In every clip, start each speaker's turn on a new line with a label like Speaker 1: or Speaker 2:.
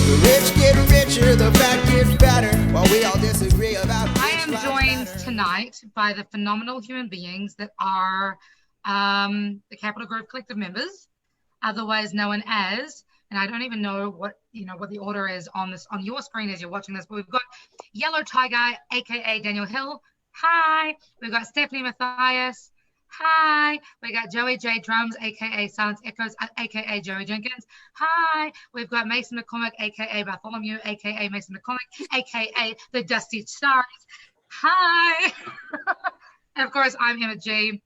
Speaker 1: The rich get richer, the fat gets fatter, while we all disagree about
Speaker 2: I am joined tonight by the phenomenal human beings that are the Capital Grove Collective members, otherwise known as, and I don't even know what what the order is on your screen as you're watching this, but we've got Yellow Tiger, aka Daniel Hill. Hi. We've got Stephanie Matthias. Hi. We got Joey J Drums, aka Silence Echoes, aka Joey Jenkins. Hi. We've got Mason McCormick, aka Bartholomew, aka Mason McCormick, aka the Dusty Stars. Hi. And of course, I'm Emma G,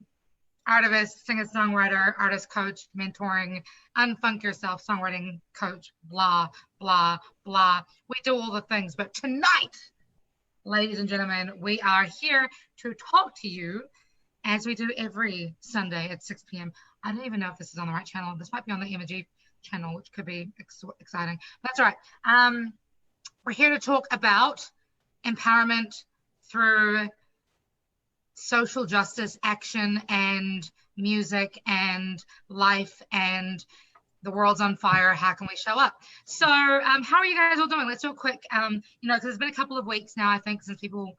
Speaker 2: artivist, singer-songwriter, artist coach, mentoring, unfunk yourself, songwriting coach, blah, blah, blah. We do all the things. But tonight, ladies and gentlemen, we are here to talk to you as we do every Sunday at 6 p.m. I don't even know if this is on the right channel. This might be on the Image channel, which could be exciting. That's all right. We're here to talk about empowerment through social justice action and music and life, and the world's on fire. How can we show up? So how are you guys all doing? Let's do a quick, because it's been a couple of weeks now, I think, since people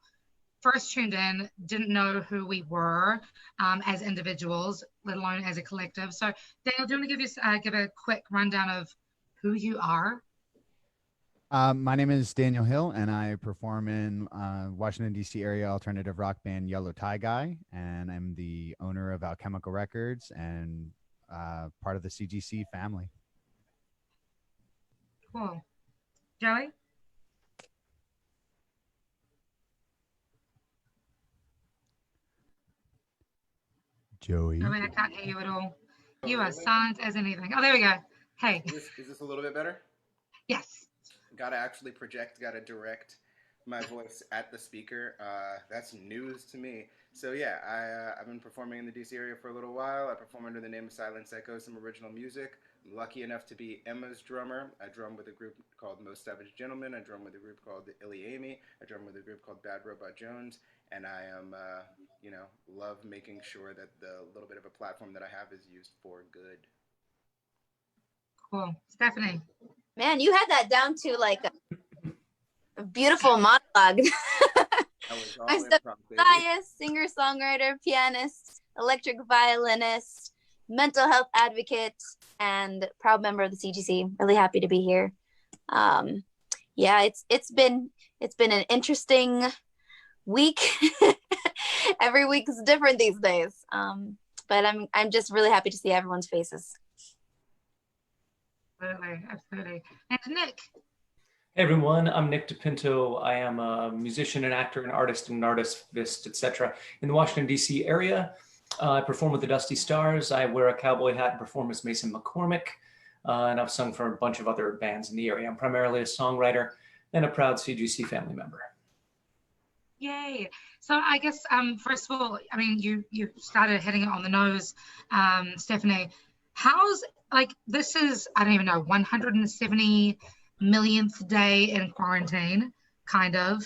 Speaker 2: first tuned in, didn't know who we were as individuals, let alone as a collective. So Daniel, do you want to give a quick rundown of who you are?
Speaker 3: My name is Daniel Hill, and I perform in Washington, D.C. area alternative rock band Yellow Tiger, and I'm the owner of Alchemical Records and part of the CGC family.
Speaker 2: Cool. Joey?
Speaker 3: Joey.
Speaker 2: I mean, I can't hear you at all. You are silent as anything. Oh, there we go. Hey.
Speaker 4: Is this a little bit better?
Speaker 2: Yes.
Speaker 4: Gotta actually project, gotta direct my voice at the speaker. That's news to me. So yeah, I've been performing in the DC area for a little while. I perform under the name of Silence Echoes, some original music. I'm lucky enough to be Emma's drummer. I drum with a group called Most Savage Gentlemen. I drum with a group called Illy Amy. I drum with a group called Bad Robot Jones. And I am, love making sure that the little bit of a platform that I have is used for good.
Speaker 2: Cool. Stephanie?
Speaker 5: Man, you had that down to like a beautiful monologue. I'm Matthias, singer, songwriter, pianist, electric violinist, mental health advocate, and proud member of the CGC. Really happy to be here. Yeah, it's been an interesting week. Every week is different these days. But I'm just really happy to see everyone's faces.
Speaker 2: Absolutely. And Nick.
Speaker 6: Hey everyone, I'm Nick DePinto. I am a musician and actor and artist and artivist, etc. in the Washington, D.C. area. I perform with the Dusty Stars. I wear a cowboy hat and perform as Mason McCormick. And I've sung for a bunch of other bands in the area. I'm primarily a songwriter and a proud CGC family member.
Speaker 2: Yay. So I guess, first of all, I mean, you started hitting it on the nose, Stephanie. This is, I don't even know, 170 millionth day in quarantine, kind of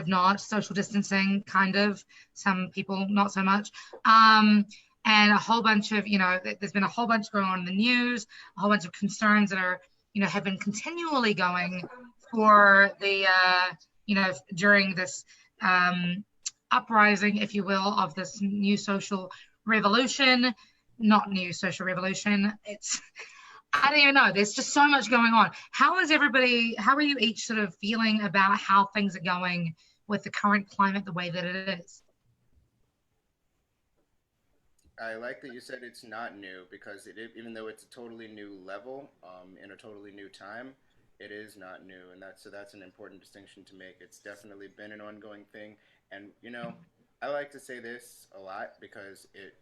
Speaker 2: not, social distancing, kind of, some people not so much, and a whole bunch of, there's been a whole bunch going on in the news, a whole bunch of concerns that are, have been continually going for the, during this uprising, if you will, of this new social revolution. Not new social revolution. I don't even know. There's just so much going on. How are you each sort of feeling about how things are going with the current climate the way that it is?
Speaker 4: I like that you said it's not new, because even though it's a totally new level in a totally new time, it is not new. And that's an important distinction to make. It's definitely been an ongoing thing. And, I like to say this a lot because it,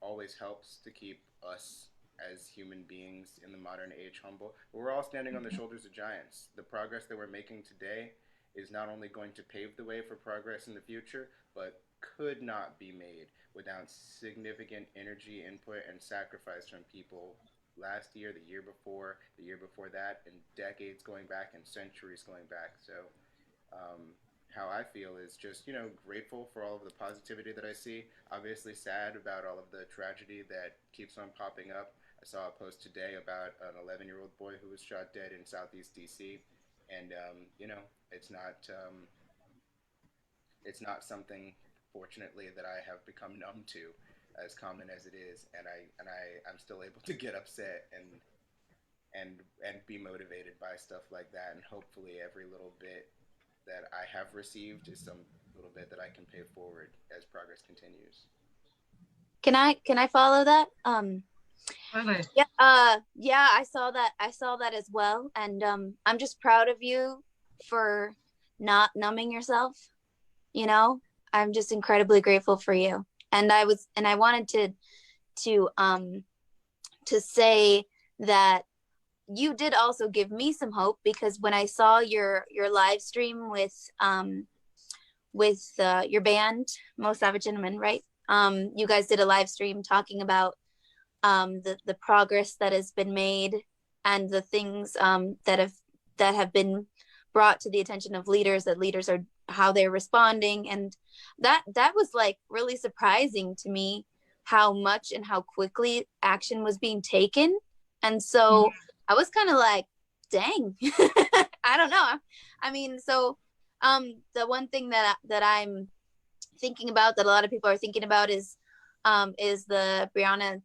Speaker 4: always helps to keep us as human beings in the modern age humble. But we're all standing on the shoulders of giants. The progress that we're making today is not only going to pave the way for progress in the future, but could not be made without significant energy, input, and sacrifice from people last year, the year before that, and decades going back and centuries going back. So how I feel is just, grateful for all of the positivity that I see. Obviously sad about all of the tragedy that keeps on popping up. I saw a post today about an 11-year-old boy who was shot dead in Southeast DC, and you know, it's not it's not something, fortunately, that I have become numb to, as common as it is, and I'm still able to get upset and be motivated by stuff like that, and hopefully every little bit that I have received is some little bit that I can pay forward as progress continues.
Speaker 5: Can I follow that?
Speaker 2: Totally.
Speaker 5: Yeah, I saw that as well, and I'm just proud of you for not numbing yourself. You know, I'm just incredibly grateful for you. And I wanted to say that you did also give me some hope, because when I saw your live stream with your band, Most Savage Gentlemen, right? You guys did a live stream talking about the progress that has been made, and the things that have been brought to the attention of leaders, that leaders are how they're responding, and that was like really surprising to me, how much and how quickly action was being taken. And so I was kind of like, dang. I don't know. I mean, so the one thing that I'm thinking about, that a lot of people are thinking about, is the Breonna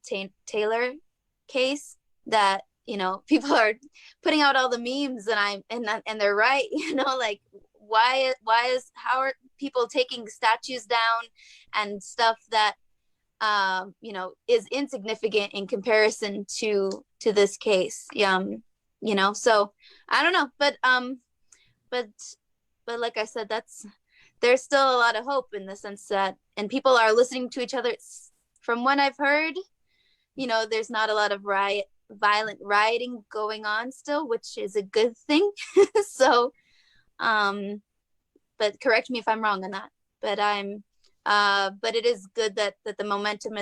Speaker 5: Taylor case, that, you know, people are putting out all the memes, and they're right, you know, like, how are people taking statues down and stuff that you know, is insignificant in comparison to this case. You know, so I don't know, but like I said, there's still a lot of hope, in the sense that, and people are listening to each other. From what I've heard, you know, there's not a lot of violent rioting going on still, which is a good thing. So but correct me if I'm wrong on that, but but it is good that the momentum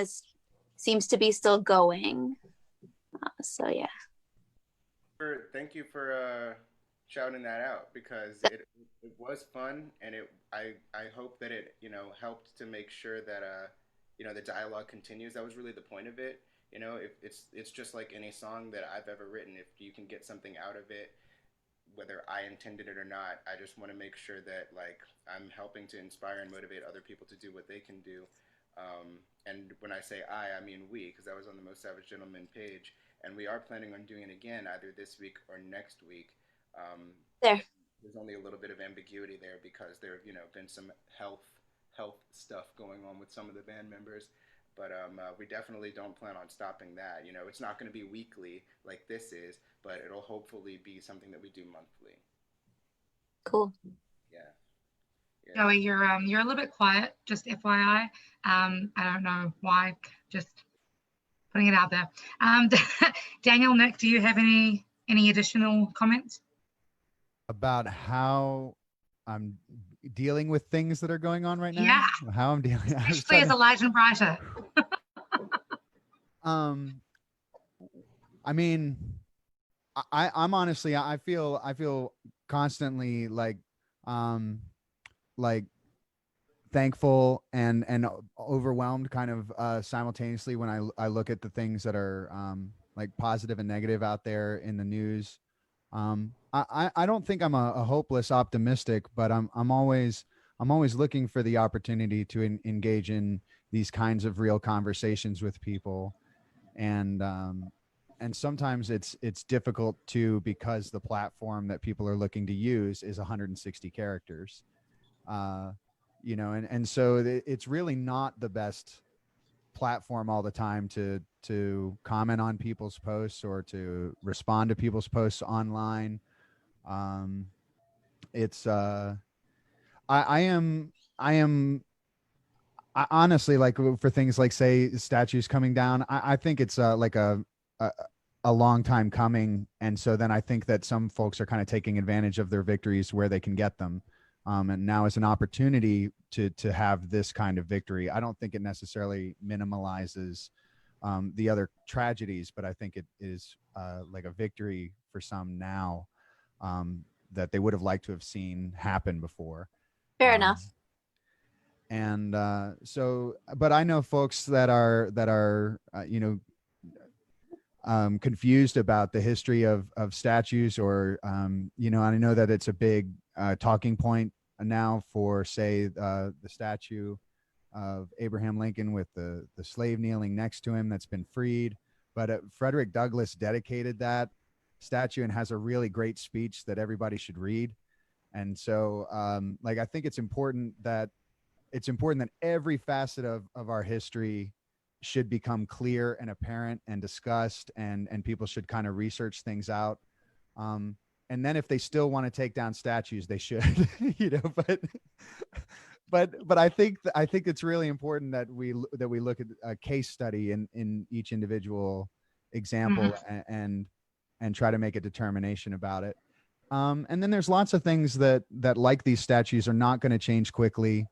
Speaker 5: seems to be still going. So yeah.
Speaker 4: Thank you for shouting that out, because it was fun, and I hope that it, you know, helped to make sure that you know, the dialogue continues. That was really the point of it. You know, if it's just like any song that I've ever written. If you can get something out of it, whether I intended it or not, I just want to make sure that, like, I'm helping to inspire and motivate other people to do what they can do. And when I say I mean we, because I was on the Most Savage Gentleman page, and we are planning on doing it again either this week or next week. There's only a little bit of ambiguity there, because there have, you know, been some health stuff going on with some of the band members. But we definitely don't plan on stopping that. You know, it's not going to be weekly like this is, but it'll hopefully be something that we do monthly.
Speaker 5: Cool.
Speaker 4: Yeah.
Speaker 2: Joey, you're a little bit quiet, just FYI. I don't know why, just putting it out there. Daniel, Nick, do you have any additional comments
Speaker 3: about how I'm dealing with things that are going on right now?
Speaker 2: Yeah.
Speaker 3: How I'm dealing,
Speaker 2: especially as a Elijah writer?
Speaker 3: I mean, I'm honestly, I feel constantly like thankful and overwhelmed, kind of simultaneously, when I look at the things that are like positive and negative out there in the news. I don't think I'm a hopeless optimistic, but I'm always looking for the opportunity to engage in these kinds of real conversations with people, and sometimes it's difficult too, because the platform that people are looking to use is 160 characters, you know, and so it's really not the best platform all the time to comment on people's posts or to respond to people's posts online. It's I honestly, like, for things like, say, statues coming down, I think it's like a long time coming, and so then I think that some folks are kind of taking advantage of their victories where they can get them, and now is an opportunity to have this kind of victory. I don't think it necessarily minimalizes the other tragedies, but I think it is like a victory for some now, that they would have liked to have seen happen before.
Speaker 5: Fair enough.
Speaker 3: And so, but I know folks that are you know, confused about the history of statues, or you know, I know that it's a big talking point now for, say, the statue of Abraham Lincoln with the slave kneeling next to him that's been freed. But Frederick Douglass dedicated that statue and has a really great speech that everybody should read. And so, like, I think it's important that every facet of our history should become clear and apparent and discussed, and people should kind of research things out. And then if they still want to take down statues, they should, you know, but I think it's really important that we look at a case study in each individual example, and try to make a determination about it. And then there's lots of things that like these statues are not going to change quickly,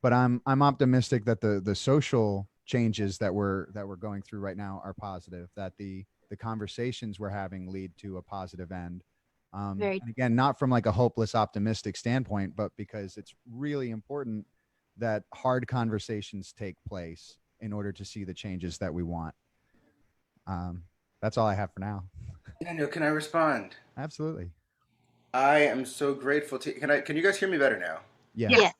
Speaker 3: but I'm optimistic that the social changes that we're going through right now are positive, that the conversations we're having lead to a positive end. And again, not from like a hopeless optimistic standpoint, but because it's really important that hard conversations take place in order to see the changes that we want. That's all I have for now.
Speaker 4: Daniel, can I respond?
Speaker 3: Absolutely.
Speaker 4: I am so grateful to. Can you guys hear me better now?
Speaker 3: Yeah.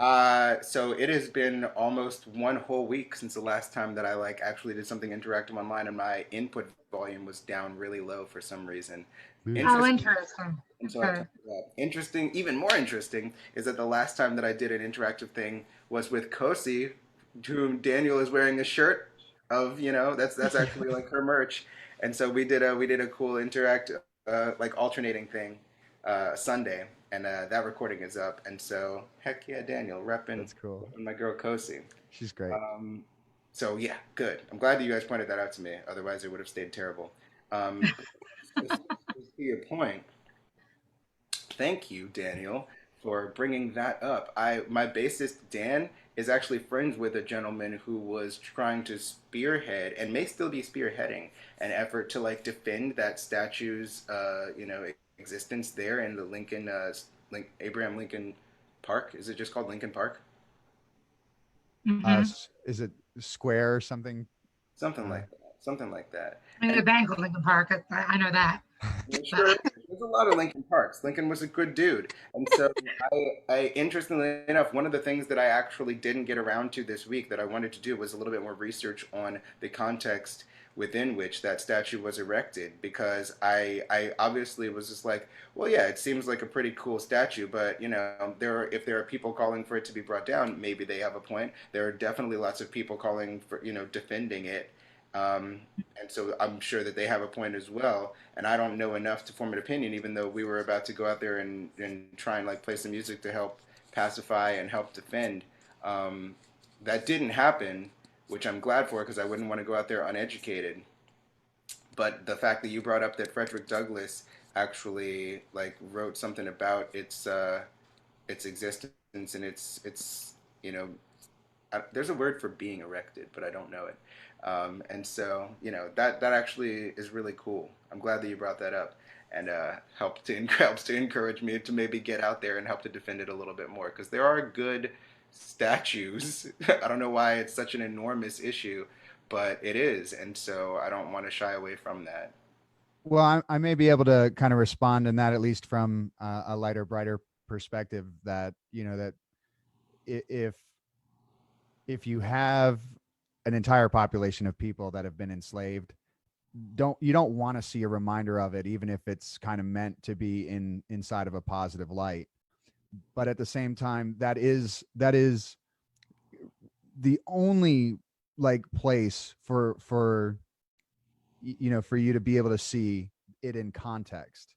Speaker 5: Yes.
Speaker 4: So it has been almost one whole week since the last time that I like actually did something interactive online, and my input volume was down really low for some reason.
Speaker 2: Oh, interesting.
Speaker 4: And so I
Speaker 2: Okay.
Speaker 4: turned it up. Interesting, even more interesting, is that the last time that I did an interactive thing was with Kosi, whom Daniel is wearing a shirt of. You know, that's actually like her merch, and so we did a cool interactive like alternating thing Sunday, and that recording is up. And so heck yeah, Daniel repping.
Speaker 3: That's cool.
Speaker 4: Repping my girl Kosi.
Speaker 3: She's great.
Speaker 4: So yeah, good. I'm glad that you guys pointed that out to me. Otherwise, it would have stayed terrible. To your point, thank you, Daniel, for bringing that up. My bassist Dan is actually friends with a gentleman who was trying to spearhead, and may still be spearheading, an effort to like defend that statue's you know, existence there in the Lincoln Abraham Lincoln Park. Is it just called Lincoln Park?
Speaker 3: Is it square or something?
Speaker 4: Something like that. Something like that.
Speaker 2: I mean, the bank of Lincoln Park, I know that.
Speaker 4: Yeah, sure. There's a lot of Lincoln Parks. Lincoln was a good dude. And so I interestingly enough, one of the things that I actually didn't get around to this week that I wanted to do was a little bit more research on the context within which that statue was erected, because I obviously was just like, well, yeah, it seems like a pretty cool statue, but you know, if there are people calling for it to be brought down, maybe they have a point. There are definitely lots of people calling for, you know, defending it. And so I'm sure that they have a point as well. And I don't know enough to form an opinion, even though we were about to go out there and try and like play some music to help pacify and help defend. That didn't happen, which I'm glad for, because I wouldn't want to go out there uneducated. But the fact that you brought up that Frederick Douglass actually like wrote something about its existence and its you know, there's a word for being erected, but I don't know it. And so, you know, that actually is really cool. I'm glad that you brought that up, and helps to encourage me to maybe get out there and help to defend it a little bit more, because there are good statues. I don't know why it's such an enormous issue, but it is, and so I don't want to shy away from that.
Speaker 3: Well, I may be able to kind of respond in that, at least from a lighter, brighter perspective, that, you know, that if you have an entire population of people that have been enslaved, you don't want to see a reminder of it, even if it's kind of meant to be inside of a positive light. But at the same time, that is the only like place for you know, for you to be able to see it in context,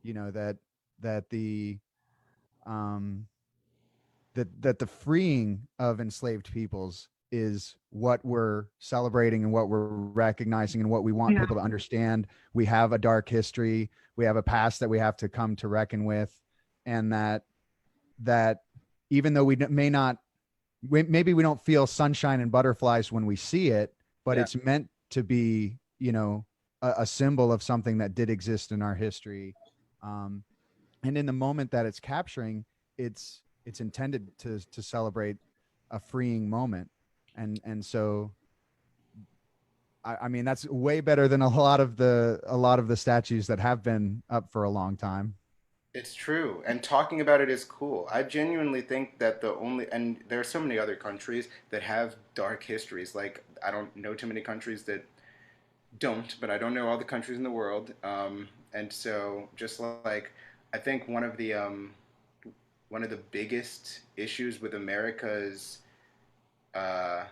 Speaker 3: you know, that the that the freeing of enslaved peoples is what we're celebrating and what we're recognizing and what we want people to understand. We have a dark history, we have a past that we have to come to reckon with, and that even though maybe we don't feel sunshine and butterflies when we see it, but it's meant to be, you know, a symbol of something that did exist in our history. And in the moment that it's capturing, it's intended to celebrate a freeing moment. And so I mean, that's way better than a lot of the statues that have been up for a long time.
Speaker 4: It's true, and talking about it is cool. I genuinely think that and there are so many other countries that have dark histories. Like, I don't know too many countries that don't, but I don't know all the countries in the world. And so, just like, I think one of the biggest issues with America's uh,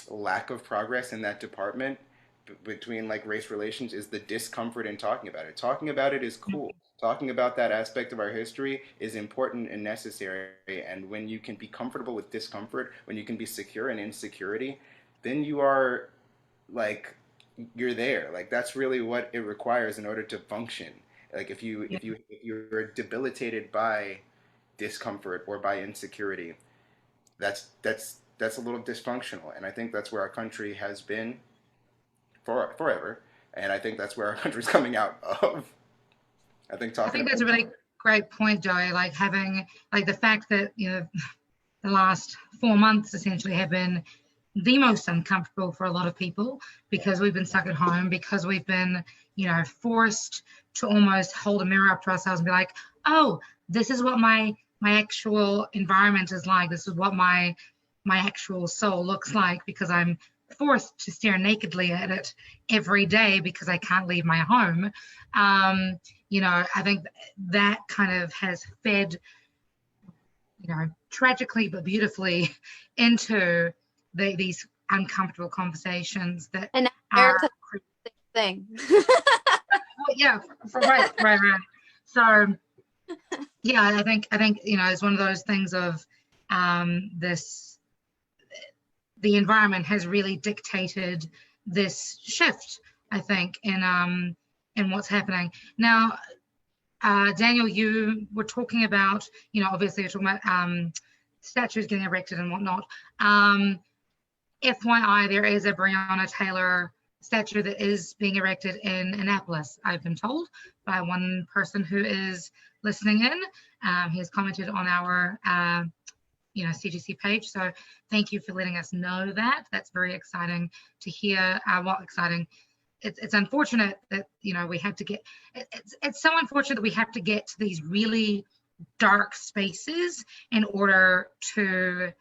Speaker 4: lack of progress in that department between like race relations is the discomfort in talking about it. Talking about it is cool. Talking about that aspect of our history is important and necessary. And when you can be comfortable with discomfort, when you can be secure in insecurity, then you are like you're there. Like that's really what it requires in order to function. Like
Speaker 2: Yeah.
Speaker 4: if you're debilitated by discomfort or by insecurity, that's a little dysfunctional. And I think that's where our country has been forever. And I think that's where our country's coming out of. I think
Speaker 2: I
Speaker 4: talking
Speaker 2: think
Speaker 4: about
Speaker 2: that's a really great point, Joey. Like having like the fact that the last 4 months essentially have been the most uncomfortable for a lot of people because we've been stuck at home, because we've been forced to almost hold a mirror up to ourselves and be like, oh, this is what my actual environment is like. This is what my actual soul looks like, because I'm forced to stare nakedly at it every day because I can't leave my home. I think that kind of has fed, tragically but beautifully into these uncomfortable conversations that
Speaker 5: And
Speaker 2: are,
Speaker 5: America thing.
Speaker 2: well, yeah, right. So yeah, I think it's one of those things of this. The environment has really dictated this shift, I think, in what's happening now. Daniel, you were talking about, obviously you're talking about statues getting erected and whatnot. FYI, there is a Breonna Taylor statue that is being erected in Annapolis, I've been told by one person who is listening in. He has commented on our CGC page. So thank you for letting us know that. That's very exciting to hear. Exciting. It's unfortunate that we have to get. It's so unfortunate that we have to get to these really dark spaces in order to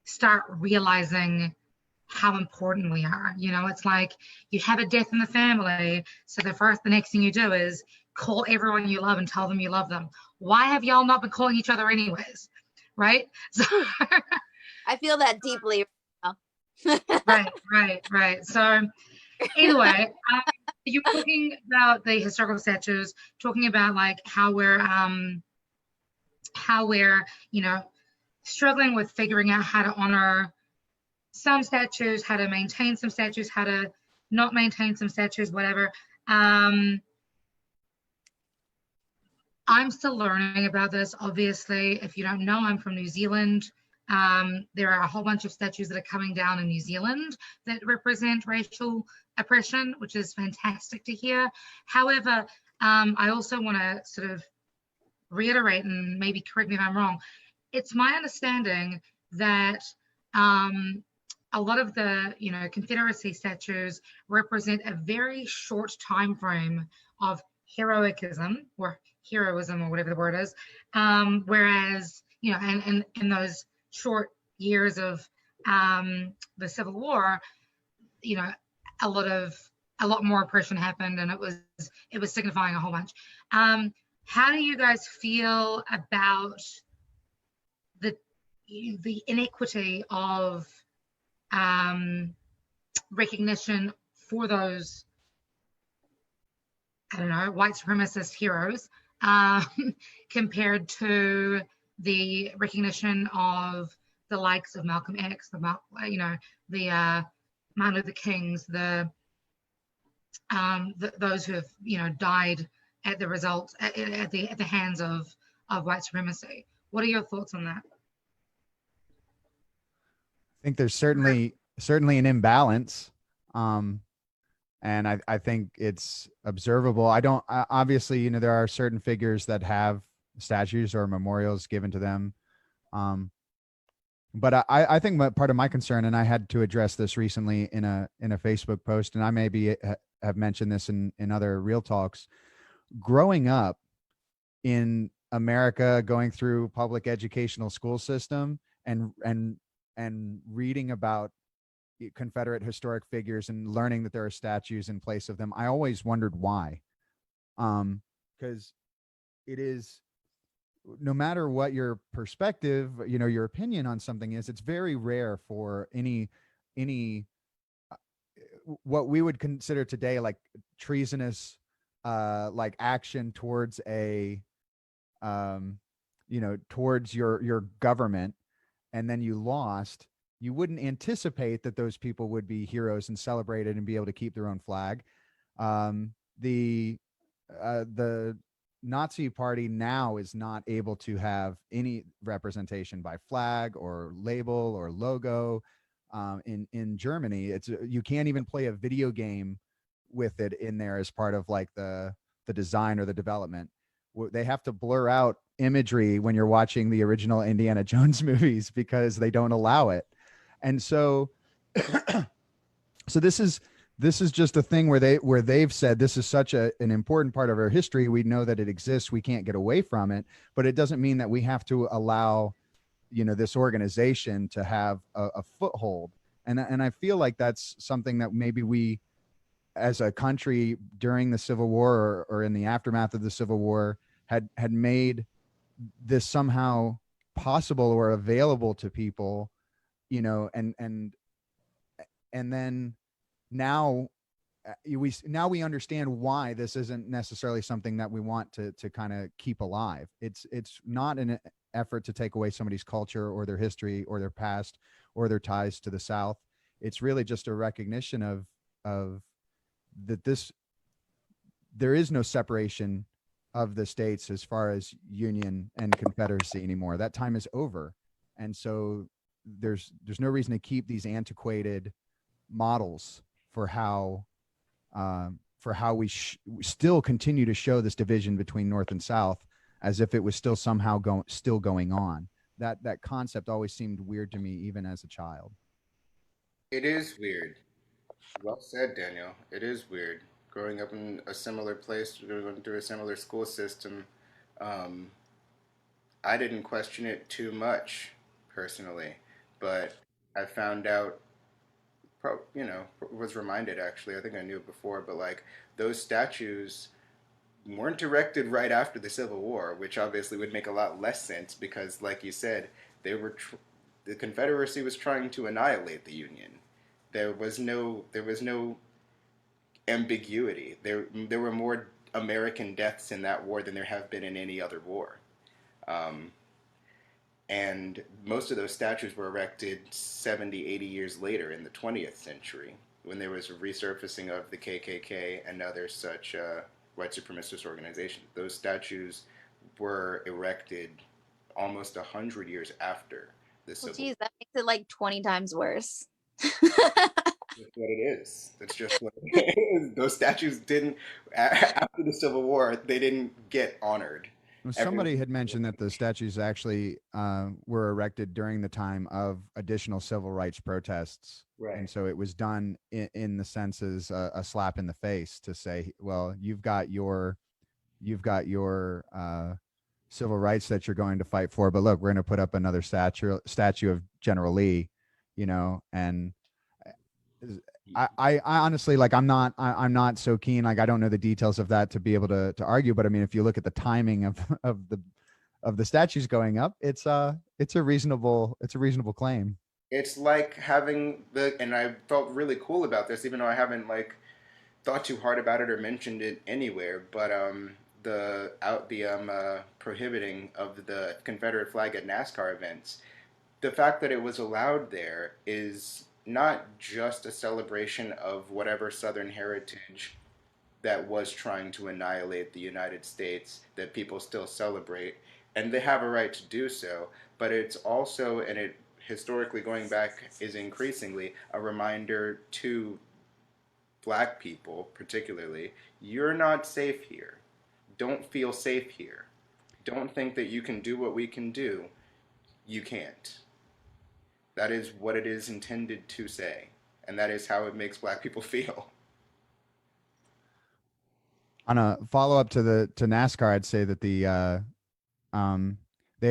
Speaker 2: start realizing how important we are. It's like you have a death in the family, so the next thing you do is call everyone you love and tell them you love them. Why have y'all not been calling each other anyways? Right? So
Speaker 5: I feel that deeply
Speaker 2: right. So anyway, you were talking about the historical statues, talking about like how we're struggling with figuring out how to honor some statues, how to maintain some statues, how to not maintain some statues, whatever. I'm still learning about this. Obviously, if you don't know, I'm from New Zealand. There are a whole bunch of statues that are coming down in New Zealand that represent racial oppression, which is fantastic to hear. However, I also want to sort of reiterate, and maybe correct me if I'm wrong, it's my understanding that a lot of the Confederacy statues represent a very short time frame of heroism or whatever the word is, whereas in those short years of the Civil War, a lot more oppression happened, and it was signifying a whole bunch. How do you guys feel about the inequity of recognition for those, I don't know, white supremacist heroes compared to the recognition of the likes of Malcolm X, the Martin Luther Kings, those who have died at the results at the hands of white supremacy. What are your thoughts on that?
Speaker 3: I think there's certainly an imbalance. And I think it's observable. Obviously, there are certain figures that have statues or memorials given to them But I think part of my concern, and I had to address this recently in a Facebook post, and I maybe have mentioned this in other Real Talks. Growing up in America, going through public educational school system, and reading about Confederate historic figures and learning that there are statues in place of them, I always wondered why. Because it is, no matter what your perspective, your opinion on something is, it's very rare for any uh, what we would consider today like treasonous like action towards a towards your government, and then you lost. You wouldn't anticipate that those people would be heroes and celebrated and be able to keep their own flag. The Nazi party now is not able to have any representation by flag or label or logo. In Germany, it's you can't even play a video game with it in there as part of like the design or the development. They have to blur out imagery when you're watching the original Indiana Jones movies because they don't allow it. And so so this is just a thing where they've said this is such an important part of our history. We know that it exists. We can't get away from it, but it doesn't mean that we have to allow, this organization to have a foothold. And I feel like that's something that maybe we, as a country during the Civil War or in the aftermath of the Civil War, had made this somehow possible or available to people, and then now we understand why this isn't necessarily something that we want to kind of keep alive. It's not an effort to take away somebody's culture or their history or their past or their ties to the South. It's really just a recognition of that there is no separation of the states as far as Union and Confederacy anymore. That time is over. And so there's no reason to keep these antiquated models for how we still continue to show this division between North and South as if it was still somehow still going on. That concept always seemed weird to me, even as a child.
Speaker 4: It is weird. Well said, Daniel. It is weird. Growing up in a similar place, going through a similar school system, um, I didn't question it too much personally, but I found out, was reminded actually. I think I knew it before, but like those statues weren't erected right after the Civil War, which obviously would make a lot less sense because, like you said, the Confederacy was trying to annihilate the Union. There was no ambiguity. There were more American deaths in that war than there have been in any other war. Um, and most of those statues were erected 70, 80 years later in the 20th century when there was a resurfacing of the KKK and other such white supremacist organizations. Those statues were erected almost 100 years after the
Speaker 5: Well,
Speaker 4: Civil War.
Speaker 5: geez, that makes it like 20 times worse.
Speaker 4: That's what it is. That's just what it is. Those statues didn't, after the Civil War, they didn't get honored.
Speaker 3: Somebody had mentioned that the statues actually were erected during the time of additional civil rights protests.
Speaker 4: Right.
Speaker 3: And so it was done in the sense as a slap in the face to say, well, you've got your civil rights that you're going to fight for, but look, we're going to put up another statue of General Lee, and I honestly, like, I'm not so keen. Like, I don't know the details of that to be able to argue, but I mean, if you look at the timing of the statues going up, it's a reasonable claim.
Speaker 4: It's like having and I felt really cool about this, even though I haven't like thought too hard about it or mentioned it anywhere. But the prohibiting of the Confederate flag at NASCAR events, the fact that it was allowed there is not just a celebration of whatever Southern heritage that was trying to annihilate the United States that people still celebrate, and they have a right to do so, but it's also, and it historically going back is increasingly a reminder to black people particularly, you're not safe here. Don't feel safe here. Don't think that you can do what we can do. You can't. That is what it is intended to say, and that is how it makes Black people feel.
Speaker 3: On a follow up to NASCAR, I'd say that they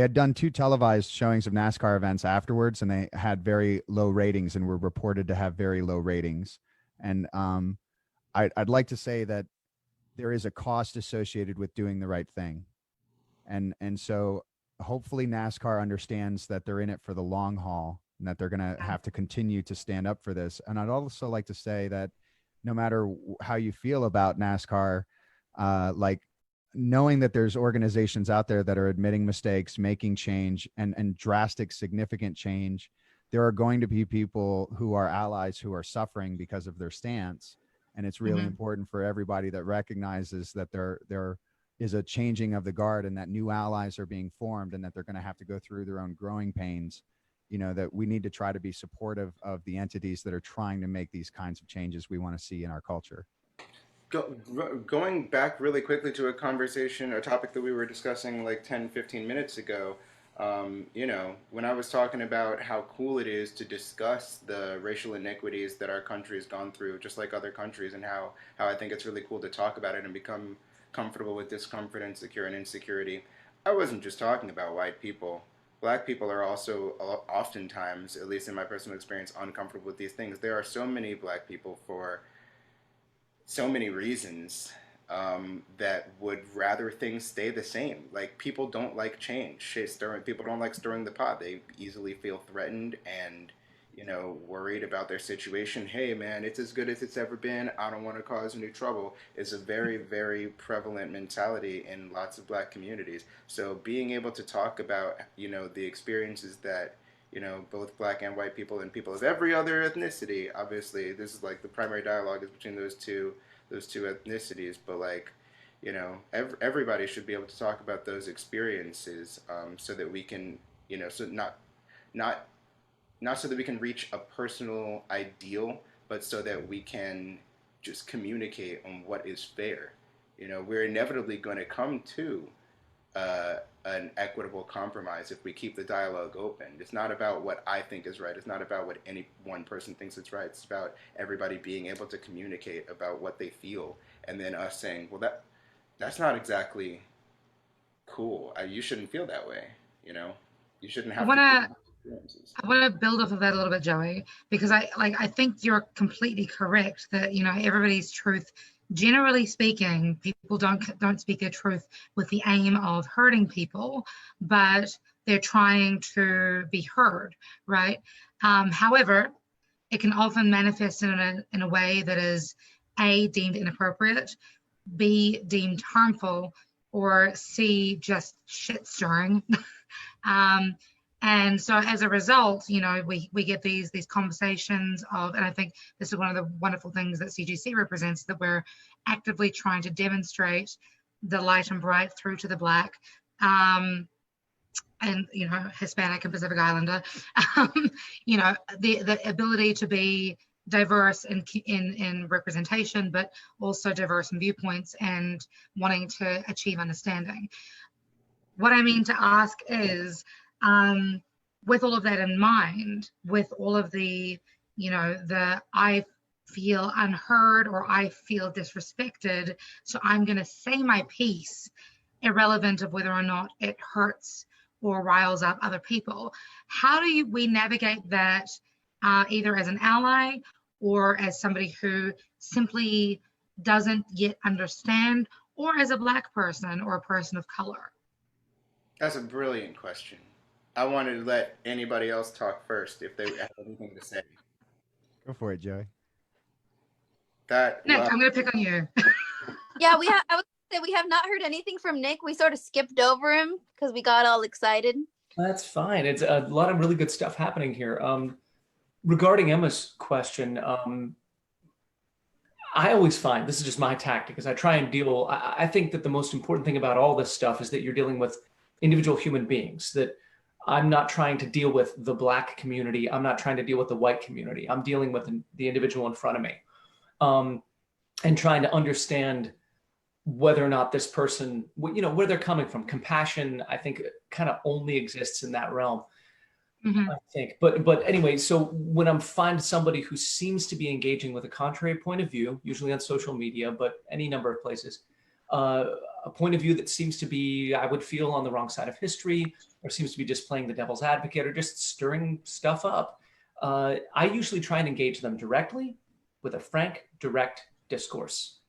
Speaker 3: had done 2 televised showings of NASCAR events afterwards, and they had very low ratings and were reported to have very low ratings. And I'd like to say that there is a cost associated with doing the right thing. And so hopefully NASCAR understands that they're in it for the long haul and that they're going to have to continue to stand up for this. And I'd also like to say that no matter how you feel about NASCAR, like knowing that there's organizations out there that are admitting mistakes, making change and drastic, significant change, there are going to be people who are allies who are suffering because of their stance. And it's really important for everybody that recognizes that there is a changing of the guard and that new allies are being formed and that they're going to have to go through their own growing pains. You know, that we need to try to be supportive of the entities that are trying to make these kinds of changes we want to see in our culture.
Speaker 4: Going back really quickly to a topic that we were discussing like 10, 15 minutes ago, you know, when I was talking about how cool it is to discuss the racial inequities that our country has gone through, just like other countries, and how I think it's really cool to talk about it and become comfortable with discomfort, insecure, and insecurity, I wasn't just talking about white people. Black people are also oftentimes, at least in my personal experience, uncomfortable with these things. There are so many Black people for so many reasons that would rather things stay the same. Like, people don't like change. People don't like stirring the pot. They easily feel threatened and, you know, worried about their situation. Hey, man, it's as good as it's ever been. I don't want to cause any trouble. Is a very, very prevalent mentality in lots of Black communities. So being able to talk about, you know, the experiences that, you know, both Black and white people and people of every other ethnicity, obviously, this is like the primary dialogue is between those two ethnicities, but like, you know, everybody should be able to talk about those experiences, so that we can, you know, so not so that we can reach a personal ideal, but so that we can just communicate on what is fair. You know, we're inevitably going to come to an equitable compromise if we keep the dialogue open. It's not about what I think is right. It's not about what any one person thinks is right. It's about everybody being able to communicate about what they feel, and then us saying, well, that's not exactly cool. You shouldn't feel that way. You know, you shouldn't have
Speaker 2: I want to build off of that a little bit, Joey, because I think you're completely correct that, you know, everybody's truth, generally speaking, people don't speak their truth with the aim of hurting people, but they're trying to be heard, right? However, it can often manifest in a way that is A, deemed inappropriate, B, deemed harmful, or C, just shit stirring. And so as a result, you know, we get these conversations of, and I think this is one of the wonderful things that CGC represents, that we're actively trying to demonstrate the light and bright through to the Black, and, you know, Hispanic and Pacific Islander, you know, the ability to be diverse in representation, but also diverse in viewpoints and wanting to achieve understanding. What I mean to ask is, with all of that in mind, with all of the, you know, the I feel unheard or I feel disrespected, so I'm going to say my piece, irrelevant of whether or not it hurts or riles up other people. How do we navigate that, either as an ally or as somebody who simply doesn't yet understand, or as a Black person or a person of color?
Speaker 4: That's a brilliant question. I wanted to let anybody else talk first if they have anything to say.
Speaker 3: Go for it, Joey.
Speaker 2: Nick, I'm going to pick on you.
Speaker 5: Yeah, I would say we have not heard anything from Nick. We sort of skipped over him because we got all excited.
Speaker 6: That's fine. It's a lot of really good stuff happening here. Regarding Emma's question, I always find, this is just my tactic, is I try and deal, I think that the most important thing about all this stuff is that you're dealing with individual human beings, that I'm not trying to deal with the Black community. I'm not trying to deal with the white community. I'm dealing with the individual in front of me, and trying to understand whether or not this person, you know, where they're coming from. Compassion, I think, kind of only exists in that realm.
Speaker 2: Mhm.
Speaker 6: I think. But anyway, so when I'm find somebody who seems to be engaging with a contrary point of view, usually on social media, but any number of places, a point of view that seems to be, I would feel, on the wrong side of history, or seems to be just playing the devil's advocate or just stirring stuff up, I usually try and engage them directly with a frank, direct discourse.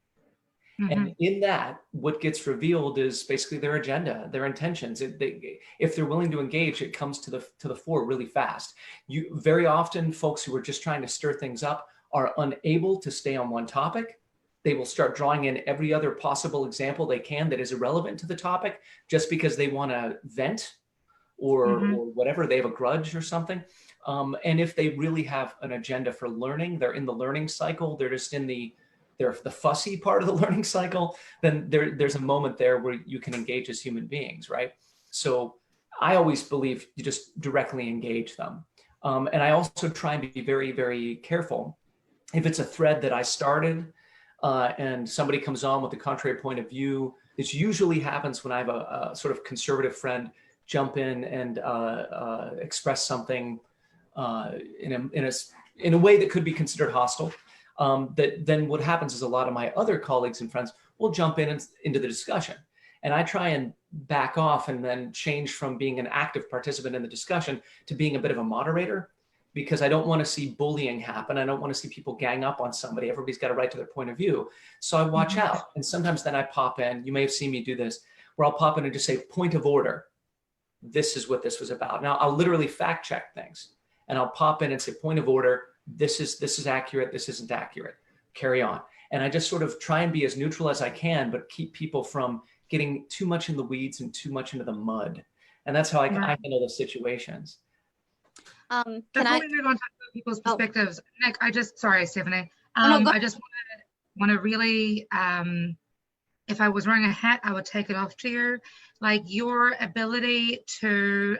Speaker 6: And in that, what gets revealed is basically their agenda, their intentions. If they're willing to engage, it comes to the fore really fast. Very often, folks who are just trying to stir things up are unable to stay on one topic. They will start drawing in every other possible example they can that is irrelevant to the topic, just because they want to vent or whatever. They have a grudge or something. And if they really have an agenda for learning, they're in the learning cycle. They're just in they're the fussy part of the learning cycle, then there's a moment there where you can engage as human beings, right? So I always believe you just directly engage them. And I also try and be very, very careful. If it's a thread that I started and somebody comes on with a contrary point of view, this usually happens when I have a sort of conservative friend jump in and express something in a way that could be considered hostile. That then what happens is a lot of my other colleagues and friends will jump in into the discussion. And I try and back off and then change from being an active participant in the discussion to being a bit of a moderator, because I don't want to see bullying happen. I don't want to see people gang up on somebody. Everybody's got a right to their point of view. So I watch out. And sometimes then I pop in, you may have seen me do this, where I'll pop in and just say, point of order. This is what this was about. Now I'll literally fact check things, and I'll pop in and say, point of order. This is accurate. This isn't accurate. Carry on. And I just sort of try and be as neutral as I can, but keep people from getting too much in the weeds and too much into the mud. And that's how I handle those situations.
Speaker 5: Can
Speaker 2: Before
Speaker 5: I
Speaker 2: we move on to people's perspectives, Nick, sorry, Stephanie.
Speaker 5: no, go
Speaker 2: I just want to really, if I was wearing a hat, I would take it off to you. Like, your ability to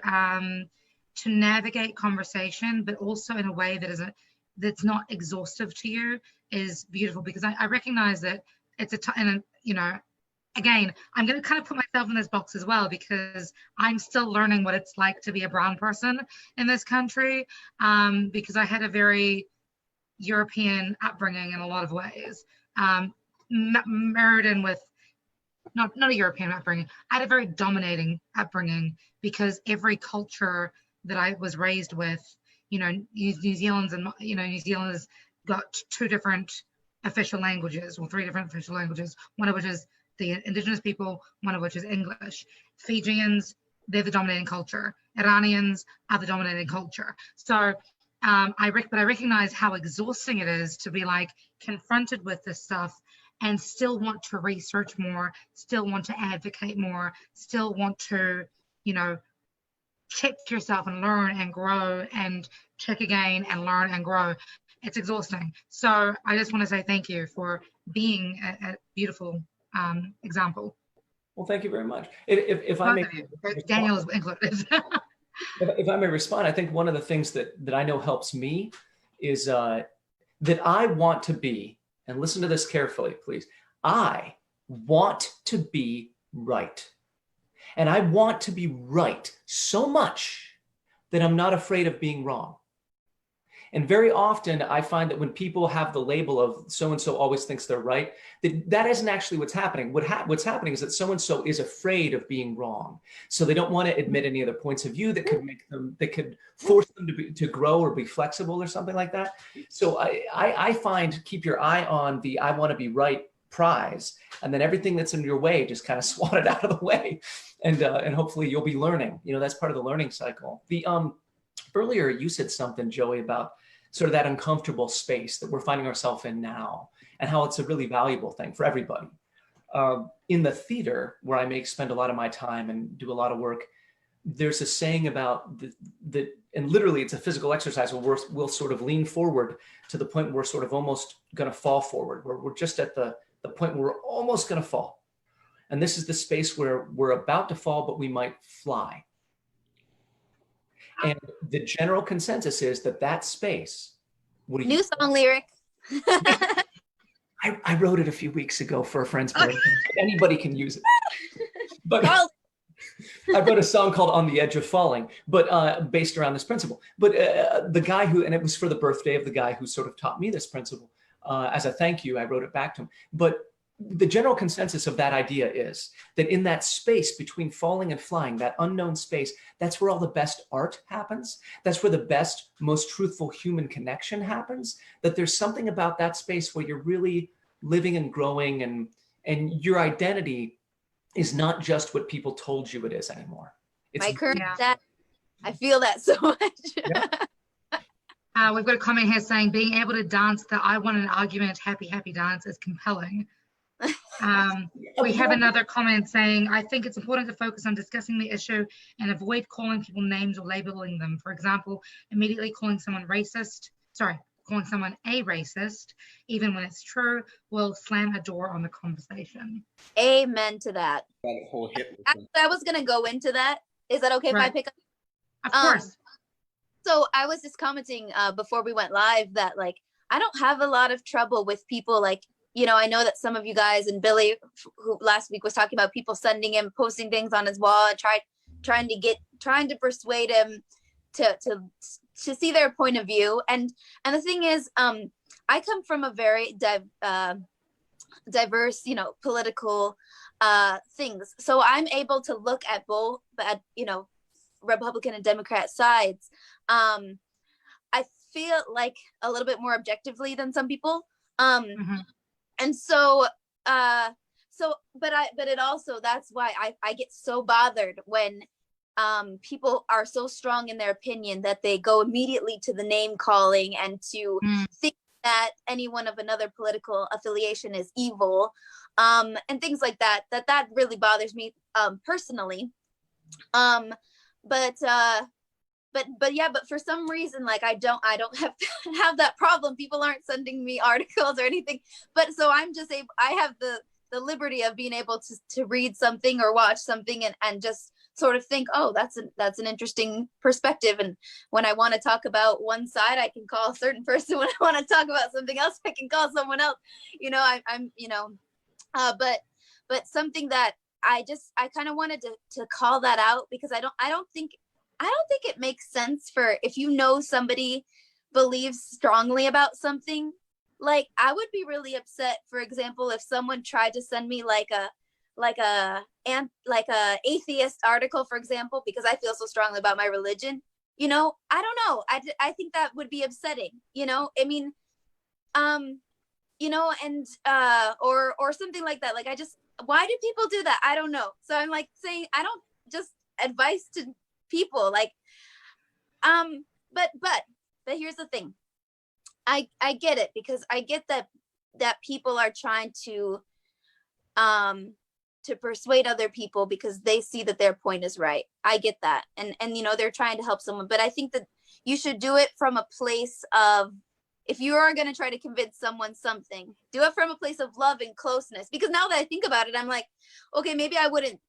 Speaker 2: navigate conversation, but also in a way that's not exhaustive to you, is beautiful, because I recognize that it's again, I'm going to kind of put myself in this box as well, because I'm still learning what it's like to be a brown person in this country, because I had a very European upbringing in a lot of ways, married in with not a European upbringing. I had a very dominating upbringing, because every culture that I was raised with, New Zealand's and New Zealand's got 2 different official languages, or 3 different official languages, one of which is the indigenous people, one of which is English. Fijians, they're the dominating culture. Iranians are the dominating culture. So I recognize how exhausting it is to be like confronted with this stuff and still want to research more, still want to advocate more, still want to, check yourself and learn and grow and check again and learn and grow. It's exhausting. So I just want to say thank you for being a beautiful example.
Speaker 6: Well, thank you very much. If I may,
Speaker 2: Daniel is included.
Speaker 6: if I may respond, I think one of the things that I know helps me is that I want to be, and listen to this carefully, please. I want to be right. And I want to be right so much that I'm not afraid of being wrong. And very often I find that when people have the label of so-and-so always thinks they're right, that isn't actually what's happening. What's happening is that so-and-so is afraid of being wrong. So they don't want to admit any other points of view that could force them to grow or be flexible or something like that. So I find, keep your eye on the I want to be right prize, and then everything that's in your way, just kind of swat it out of the way. And hopefully you'll be learning. That's part of the learning cycle. Earlier, you said something, Joey, about sort of that uncomfortable space that we're finding ourselves in now, and how it's a really valuable thing for everybody. In the theater, where I spend a lot of my time and do a lot of work, there's a saying about and literally it's a physical exercise where we'll sort of lean forward to the point where we're sort of almost going to fall forward, where we're just at the point where we're almost going to fall. And this is the space where we're about to fall, but we might fly. And the general consensus is that space.
Speaker 5: New song lyric.
Speaker 6: I wrote it a few weeks ago for a friend's birthday. Anybody can use it. But, I wrote a song called On the Edge of Falling, but based around this principle. But the guy who, and it was for the birthday of the guy who sort of taught me this principle. As a thank you, I wrote it back to him. But the general consensus of that idea is that in that space between falling and flying, that unknown space, that's where all the best art happens. That's where the best, most truthful human connection happens. That there's something about that space where you're really living and growing, and your identity is not just what people told you it is anymore. It's
Speaker 5: My current stat, I feel that so much.
Speaker 6: Yeah.
Speaker 2: We've got a comment here saying being able to dance the I want an argument, happy, happy dance is compelling. We have another comment saying, I think it's important to focus on discussing the issue and avoid calling people names or labeling them. For example, immediately calling someone a racist, even when it's true, will slam a door on the conversation.
Speaker 5: Amen to that.
Speaker 4: That whole hit.
Speaker 5: Actually, I was going to go into that. Is that okay if I pick up?
Speaker 2: Of course.
Speaker 5: So I was just commenting before we went live that, like, I don't have a lot of trouble with people, like, you know, I know that some of you guys, and Billy, who last week was talking about people sending him, posting things on his wall and trying to persuade him to see their point of view. And the thing is, I come from a very diverse, you know, political things. So I'm able to look at both, you know, Republican and Democrat sides. I feel like a little bit more objectively than some people. And so, but it also, that's why I get so bothered when people are so strong in their opinion that they go immediately to the name calling and to think that anyone of another political affiliation is evil, and things like that. That really bothers me personally. But for some reason, like, I don't have that problem. People aren't sending me articles or anything, but so I have the liberty of being able to read something or watch something and just sort of think, oh, that's an interesting perspective. And when I want to talk about one side, I can call a certain person. When I want to talk about something else, I can call someone else. You know, I'm you know, but something that I kind of wanted to call that out, because I don't think it makes sense for, if you know somebody believes strongly about something, like, I would be really upset, for example, if someone tried to send me like a atheist article, for example, because I feel so strongly about my religion. You know, I don't know. I think that would be upsetting, you know? I mean, you know, and or something like that. Like, why do people do that? I don't know. So I'm like saying, I don't just advice to people, like, but here's the thing. I get it, because I get that people are trying to persuade other people because they see that their point is right. I get that. And you know, they're trying to help someone, but I think that you should do it from a place of, if you are going to try to convince someone something, do it from a place of love and closeness. Because now that I think about it, I'm like, okay, maybe I wouldn't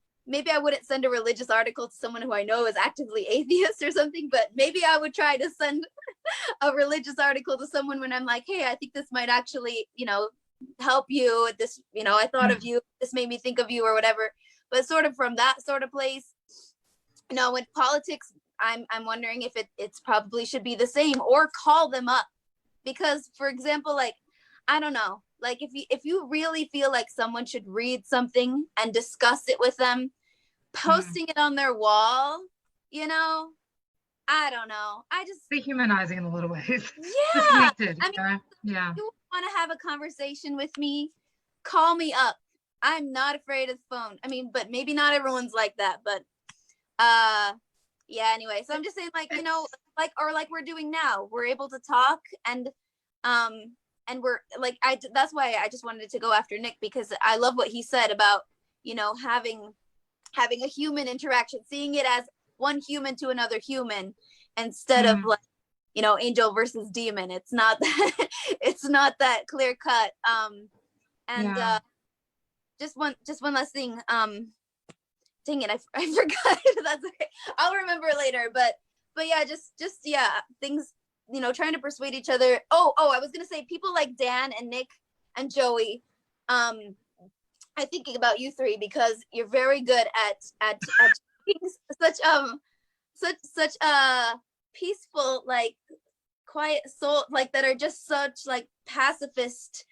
Speaker 5: send a religious article to someone who I know is actively atheist or something, but maybe I would try to send a religious article to someone when I'm like, hey, I think this might actually, you know, help you. This, you know, I thought of you, this made me think of you, or whatever. But sort of from that sort of place, you know, with politics, I'm wondering if it's probably should be the same, or call them up. Because, for example, like, I don't know, like, if you really feel like someone should read something and discuss it with them, posting it on their wall, you know, I don't know. I just
Speaker 2: Dehumanizing in a little ways.
Speaker 5: Yeah.
Speaker 2: Disconnected.
Speaker 5: I mean,
Speaker 2: yeah.
Speaker 5: if you want to have a conversation with me, call me up. I'm not afraid of the phone. I mean, but maybe not everyone's like that, but yeah, anyway. So I'm just saying, like, you know, like we're doing now. We're able to talk, and we're like, that's why I just wanted to go after Nick, because I love what he said about, you know, having a human interaction, seeing it as one human to another human, instead of, like, you know, angel versus demon. It's not that it's not that clear cut. Just one last thing. Dang it, I forgot. That's okay. I'll remember later. But yeah, just yeah, things, you know, trying to persuade each other. Oh, I was gonna say, people like Dan and Nick and Joey. I'm thinking about you three, because you're very good at such peaceful, like quiet soul, like that are just such like pacifist.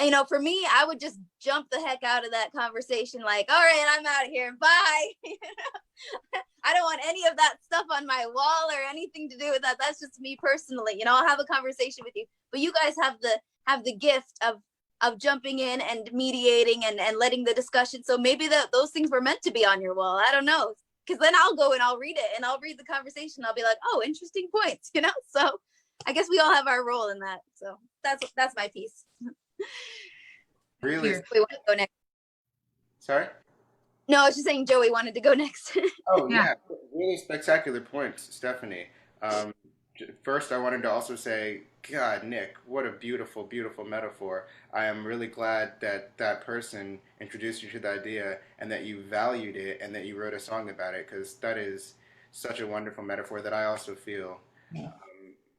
Speaker 5: You know, for me, I would just jump the heck out of that conversation, like, all right, I'm out of here, bye. You know? I don't want any of that stuff on my wall or anything to do with that. That's just me personally. You know, I'll have a conversation with you, but you guys have the gift of jumping in and mediating and letting the discussion. So maybe those things were meant to be on your wall. I don't know, because then I'll go and I'll read it and I'll read the conversation. I'll be like, oh, interesting points. You know, so I guess we all have our role in that. So that's my piece.
Speaker 4: Really?
Speaker 5: We want to go next.
Speaker 4: Sorry?
Speaker 5: No, I was just saying Joey wanted to go next.
Speaker 4: Oh,
Speaker 2: Yeah.
Speaker 4: yeah. Really spectacular points, Stephanie. First, I wanted to also say, God, Nick, what a beautiful, beautiful metaphor. I am really glad that that person introduced you to the idea and that you valued it and that you wrote a song about it, because that is such a wonderful metaphor that I also feel.
Speaker 6: Yeah.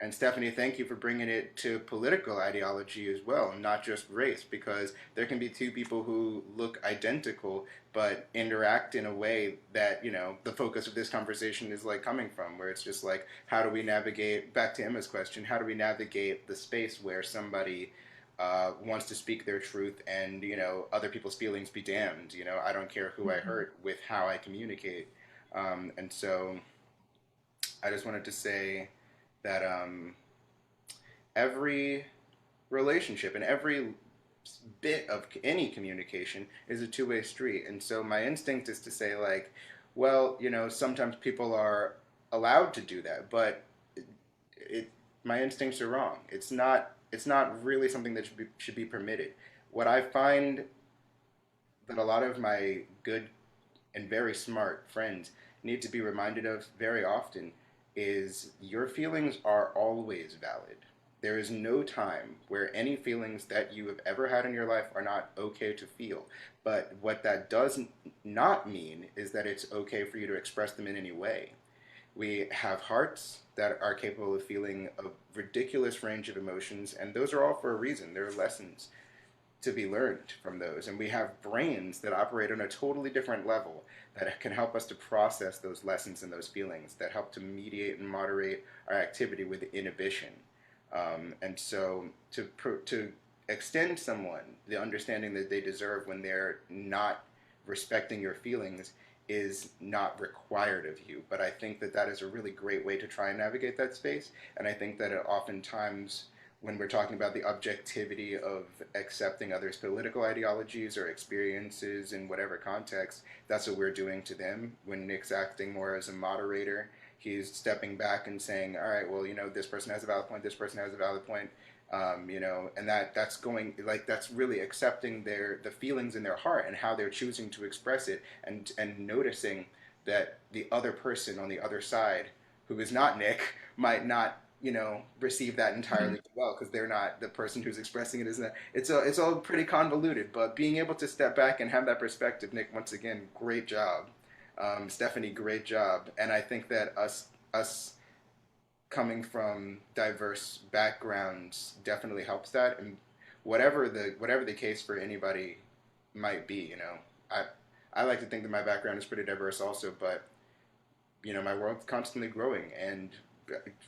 Speaker 4: And Stephanie, thank you for bringing it to political ideology as well, not just race, because there can be two people who look identical but interact in a way that, you know, the focus of this conversation is like coming from, where it's just like, how do we navigate, back to Emma's question, how do we navigate the space where somebody wants to speak their truth and, you know, other people's feelings be damned, you know, I don't care who I hurt with how I communicate. And so I just wanted to say that every relationship and every bit of any communication is a two-way street. And so my instinct is to say, like, well, you know, sometimes people are allowed to do that, but my instincts are wrong. It's not really something that should be permitted. What I find that a lot of my good and very smart friends need to be reminded of very often is your feelings are always valid. There is no time where any feelings that you have ever had in your life are not okay to feel. But what that does not mean is that it's okay for you to express them in any way. We have hearts that are capable of feeling a ridiculous range of emotions, and those are all for a reason. There are lessons to be learned from those. And we have brains that operate on a totally different level that can help us to process those lessons and those feelings, that help to mediate and moderate our activity with inhibition. And so to extend someone the understanding that they deserve when they're not respecting your feelings is not required of you. But I think that that is a really great way to try and navigate that space. And I think that it oftentimes, when we're talking about the objectivity of accepting others' political ideologies or experiences in whatever context, that's what we're doing to them. When Nick's acting more as a moderator, he's stepping back and saying, all right, well, you know, this person has a valid point, this person has a valid point, you know, and that's going, like, that's really accepting the feelings in their heart and how they're choosing to express it, and noticing that the other person on the other side, who is not Nick, might not, you know, receive that entirely well, because they're not the person who's expressing it. Isn't it? It's all pretty convoluted, but being able to step back and have that perspective, Nick, once again, great job. Stephanie, great job. And I think that us coming from diverse backgrounds definitely helps that. And whatever the case for anybody might be, you know, I like to think that my background is pretty diverse also, but, you know, my world's constantly growing. And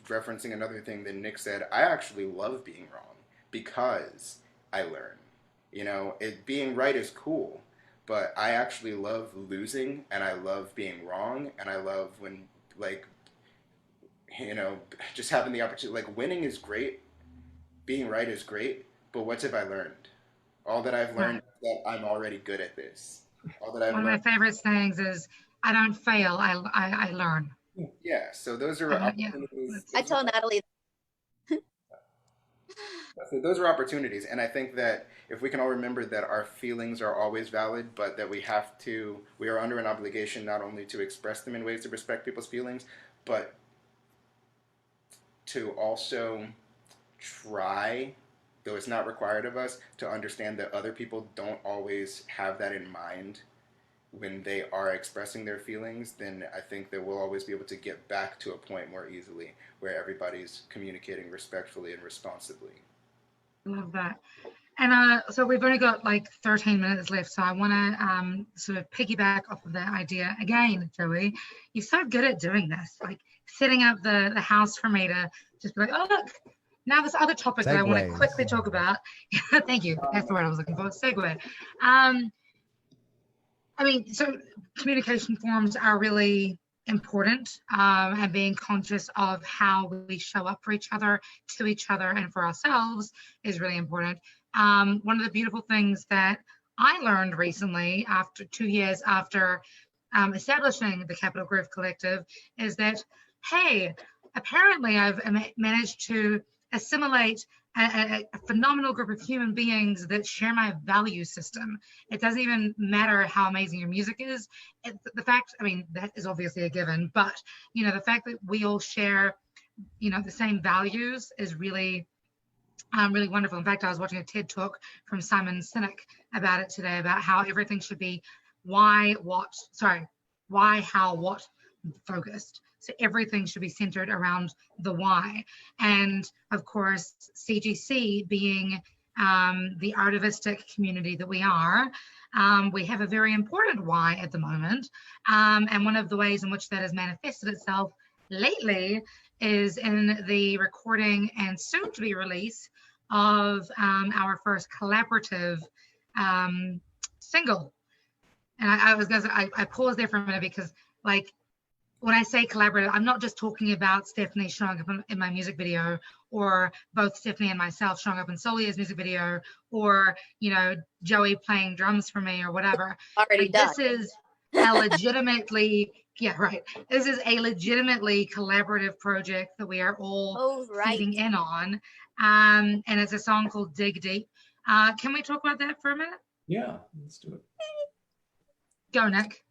Speaker 4: referencing another thing that Nick said, I actually love being wrong because I learn. You know, being right is cool, but I actually love losing, and I love being wrong, and I love when, like, you know, just having the opportunity, like, winning is great, being right is great, but what have I learned? All that I've learned is that I'm already good at this. All that I've
Speaker 2: One of my
Speaker 4: learned.
Speaker 2: favorite sayings is, I don't fail, I learn.
Speaker 4: Yeah, so those are
Speaker 2: Yeah.
Speaker 4: opportunities.
Speaker 5: I tell Natalie.
Speaker 4: So those are opportunities, and I think that if we can all remember that our feelings are always valid, but that we are under an obligation not only to express them in ways to respect people's feelings, but to also try, though it's not required of us, to understand that other people don't always have that in mind when they are expressing their feelings, then I think that we'll always be able to get back to a point more easily where everybody's communicating respectfully and responsibly.
Speaker 2: Love that. And so we've only got like 13 minutes left, so I want to sort of piggyback off of that idea again, Joey. You're so good at doing this, like setting up the house for me to just be like, oh look, now this other topic that I want to
Speaker 3: Segues.
Speaker 2: quickly talk about. Thank you. That's the word I was looking for. Segue. I mean, so communication forms are really important, and being conscious of how we show up for each other, to each other, and for ourselves is really important. One of the beautiful things that I learned recently, after 2 years after establishing the Capital Groove Collective, is that, hey, apparently I've managed to assimilate a phenomenal group of human beings that share my value system. It doesn't even matter how amazing your music is. The fact, I mean, that is obviously a given, but you know, the fact that we all share, you know, the same values is really really wonderful. In fact, I was watching a TED talk from Simon Sinek about it today, about how everything should be why, how, what focused. So everything should be centered around the why. And of course, CGC being the artivistic community that we are, we have a very important why at the moment. And one of the ways in which that has manifested itself lately is in the recording and soon to be release of our first collaborative single. And I was gonna say, I paused there for a minute because, like, when I say collaborative, I'm not just talking about Stephanie showing up in my music video, or both Stephanie and myself showing up in Solia's music video, or, you know, Joey playing drums for me or whatever.
Speaker 5: Already done.
Speaker 2: This is a legitimately, yeah, right. This is a legitimately collaborative project that we are all feeding in on. And it's a song called Dig Deep. Can we talk about that for a minute?
Speaker 6: Yeah, let's do it.
Speaker 2: Go, Nick.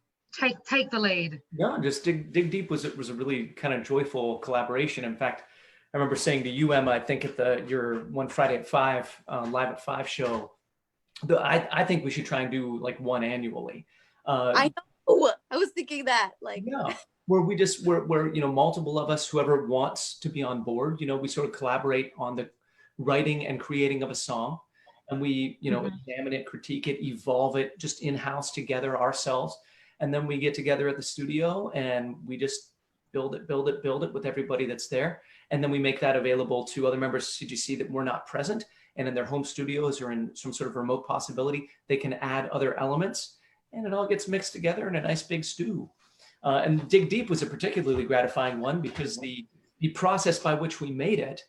Speaker 2: Take the lead.
Speaker 6: No, just Dig Deep was a really kind of joyful collaboration. In fact, I remember saying to you, Emma, I think at your one Friday at 5, Live at 5 show, I think we should try and do like one annually.
Speaker 5: I know. I was thinking that, like,
Speaker 6: yeah, where we just where you know, multiple of us, whoever wants to be on board, you know, we sort of collaborate on the writing and creating of a song, and we, you know, examine it, critique it, evolve it, just in-house together ourselves, and then we get together at the studio and we just build it with everybody that's there, and then we make that available to other members of CGC that were not present, and in their home studios or in some sort of remote possibility, they can add other elements. And it all gets mixed together in a nice big stew. And Dig Deep was a particularly gratifying one because the process by which we made it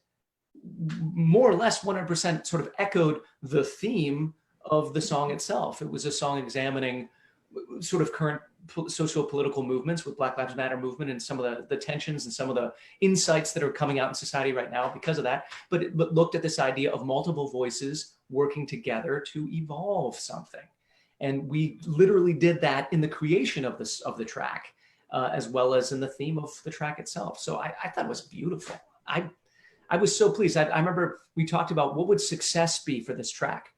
Speaker 6: more or less 100% sort of echoed the theme of the song itself. It was a song examining sort of current socio-political movements with Black Lives Matter movement and some of the tensions and some of the insights that are coming out in society right now because of that, but looked at this idea of multiple voices working together to evolve something. And we literally did that in the creation of the track, as well as in the theme of the track itself. So I thought it was beautiful. I was so pleased. I remember we talked about what would success be for this track.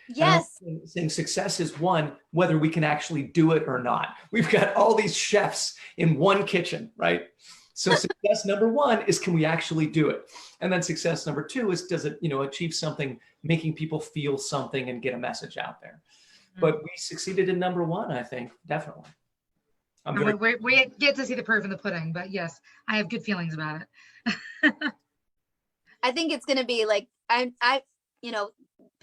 Speaker 5: yes,
Speaker 6: Saying success is one, whether we can actually do it or not. We've got all these chefs in one kitchen, right? So success number one is, can we actually do it? And then success number two is, does it, you know, achieve something, making people feel something and get a message out there? But we succeeded in number one, I think, definitely.
Speaker 2: We get to see the proof in the pudding, but yes, I have good feelings about it.
Speaker 5: I think it's going to be like, I, you know,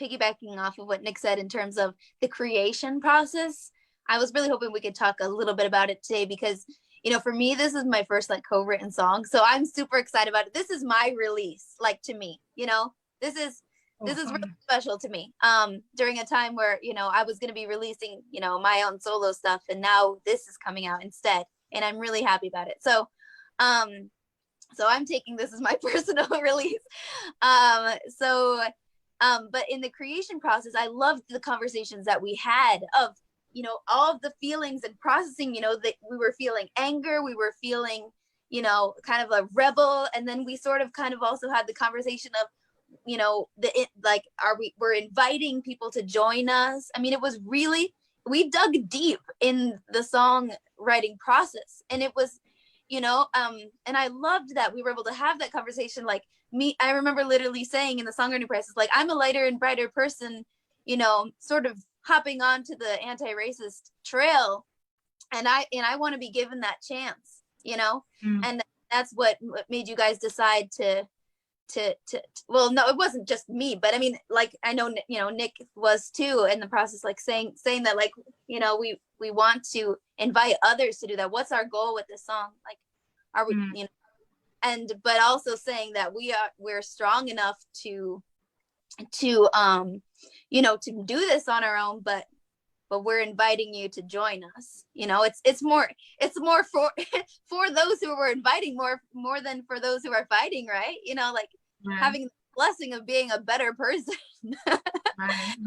Speaker 5: piggybacking off of what Nick said in terms of the creation process, I was really hoping we could talk a little bit about it today because, you know, for me, this is my first like co-written song. So I'm super excited about it. This is my release, like, to me, you know, this is really special to me, during a time where, you know, I was going to be releasing, you know, my own solo stuff, and now this is coming out instead, and I'm really happy about it. So I'm taking this as my personal release. But in the creation process, I loved the conversations that we had of, you know, all of the feelings and processing, you know, that we were feeling anger, we were feeling, you know, kind of a rebel, and then we sort of kind of also had the conversation of, you know, we're inviting people to join us. I mean, it was really, we dug deep in the songwriting process, and it was you know, and I loved that we were able to have that conversation. Like I remember literally saying in the songwriting process, like, I'm a lighter and brighter person, you know, sort of hopping onto the anti-racist trail, and I want to be given that chance, you know. And that's what made you guys decide to well, no, it wasn't just me, but I mean, like, I know, you know, Nick was too in the process, like saying that, like, you know, we want to invite others to do that. What's our goal with this song? Like, are we, you know, and but also saying that we're strong enough to you know, to do this on our own, but we're inviting you to join us. You know, it's more for for those who were inviting, more than for those who are fighting, right? You know, like having the blessing of being a better person.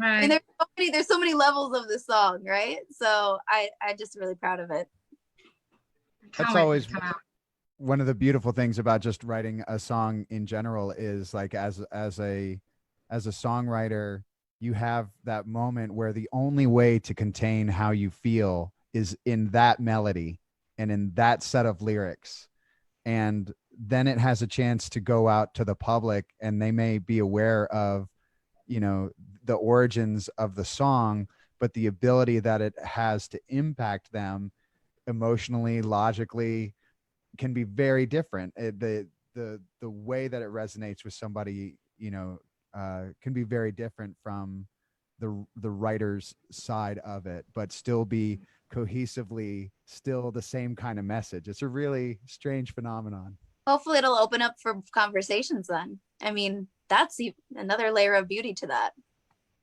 Speaker 2: Right.
Speaker 5: And there's so many levels of the song, right? So I'm just really proud of it.
Speaker 3: That's always one of the beautiful things about just writing a song in general, is like, as a songwriter, you have that moment where the only way to contain how you feel is in that melody and in that set of lyrics. And then it has a chance to go out to the public, and they may be aware of, you know, the origins of the song, but the ability that it has to impact them emotionally, logically, can be very different. The way that it resonates with somebody, you know, can be very different from the writer's side of it, but still be cohesively still the same kind of message. It's a really strange phenomenon.
Speaker 5: Hopefully it'll open up for conversations then. I mean, that's another layer of beauty to that.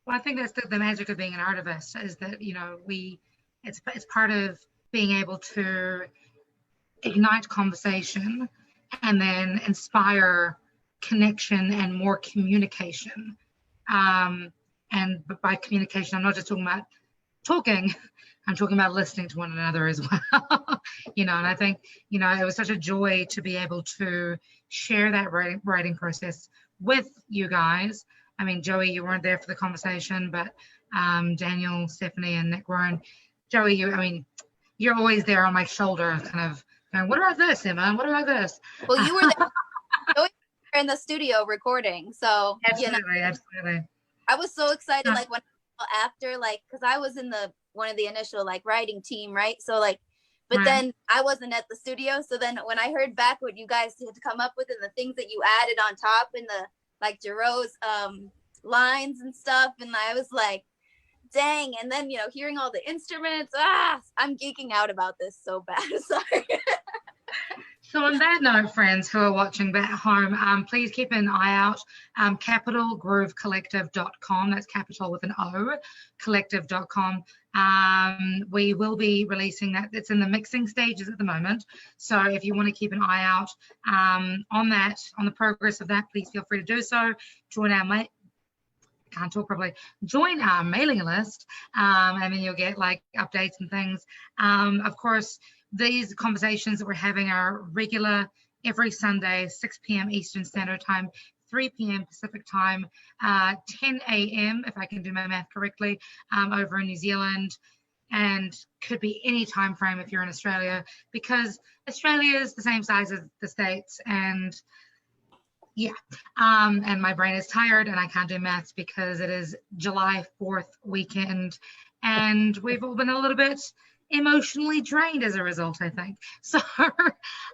Speaker 2: Well, I think that's the magic of being an artivist, is that, you know, it's part of being able to ignite conversation and then inspire connection and more communication. And by communication, I'm not just talking about talking, I'm talking about listening to one another as well. You know, and I think, you know, it was such a joy to be able to share that writing process with you guys. I mean, Joey, you weren't there for the conversation, but Daniel, Stephanie, and Nick were. Joey, you're always there on my shoulder, kind of going, what about this, Emma? What about this?
Speaker 5: Well, you were there in the studio recording, so
Speaker 2: absolutely,
Speaker 5: you know,
Speaker 2: absolutely.
Speaker 5: I was so excited, like when after, like, because I was in one of the initial like writing team, right? So like, but then I wasn't at the studio. So then when I heard back what you guys had to come up with and the things that you added on top and the like Jero's lines and stuff, and I was like, dang. And then, you know, hearing all the instruments, I'm geeking out about this so bad. Sorry.
Speaker 2: So on that note, friends who are watching back home, please keep an eye out. capitalgroovecollective.com. That's capital with an O, collective.com. We will be releasing that. It's in the mixing stages at the moment. So if you want to keep an eye out on the progress of that, please feel free to do so. Join our join our mailing list, and then you'll get like updates and things. Of course, these conversations that we're having are regular every Sunday, 6 p.m. Eastern Standard Time, 3 p.m. Pacific Time, 10 a.m. if I can do my math correctly, over in New Zealand, and could be any time frame if you're in Australia, because Australia is the same size as the States, and yeah, and my brain is tired and I can't do maths because it is July 4th weekend, and we've all been a little bit emotionally drained as a result, I think. So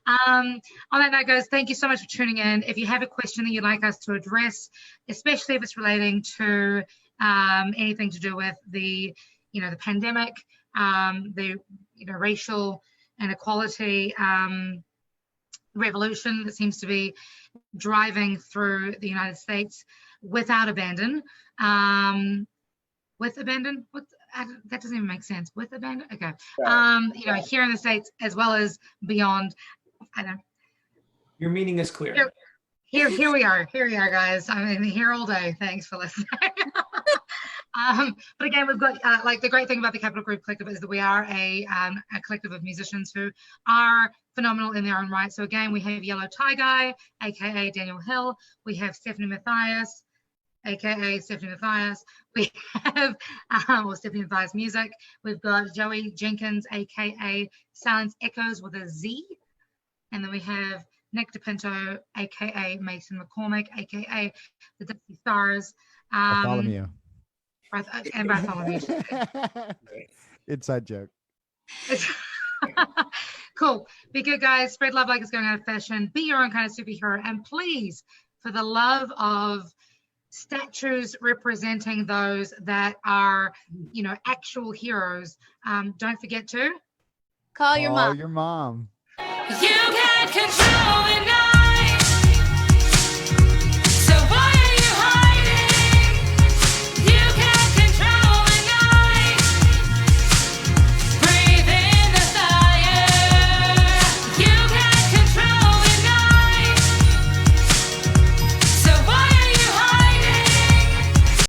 Speaker 2: on that note, guys, thank you so much for tuning in. If you have a question that you'd like us to address, especially if it's relating to anything to do with the pandemic, the racial inequality revolution that seems to be driving through the United States without abandon, that doesn't even make sense. With abandon, okay. Here in the States as well as beyond.
Speaker 6: Your meaning is clear.
Speaker 2: Here we are, guys. I'm here all day. Thanks for listening. But again, we've got like the great thing about the Capital Group Collective is that we are a collective of musicians who are phenomenal in their own right. So again, we have Yellow Tie Guy, aka Daniel Hill. We have Stephanie Matthias, aka Stephanie Matthias. We have Stephanie Matthias Music. We've got Joey Jenkins, aka Silence Echoes with a Z. And then we have Nick DePinto, aka Mason McCormick, aka the Dusty Stars.
Speaker 3: Bartholomew.
Speaker 2: And Bartholomew.
Speaker 3: Inside joke.
Speaker 2: Cool. Be good, guys. Spread love like it's going out of fashion. Be your own kind of superhero. And please, for the love of statues representing those that are, you know, actual heroes, don't forget to
Speaker 5: Call your mom.
Speaker 3: Your mom.
Speaker 7: You can't control it.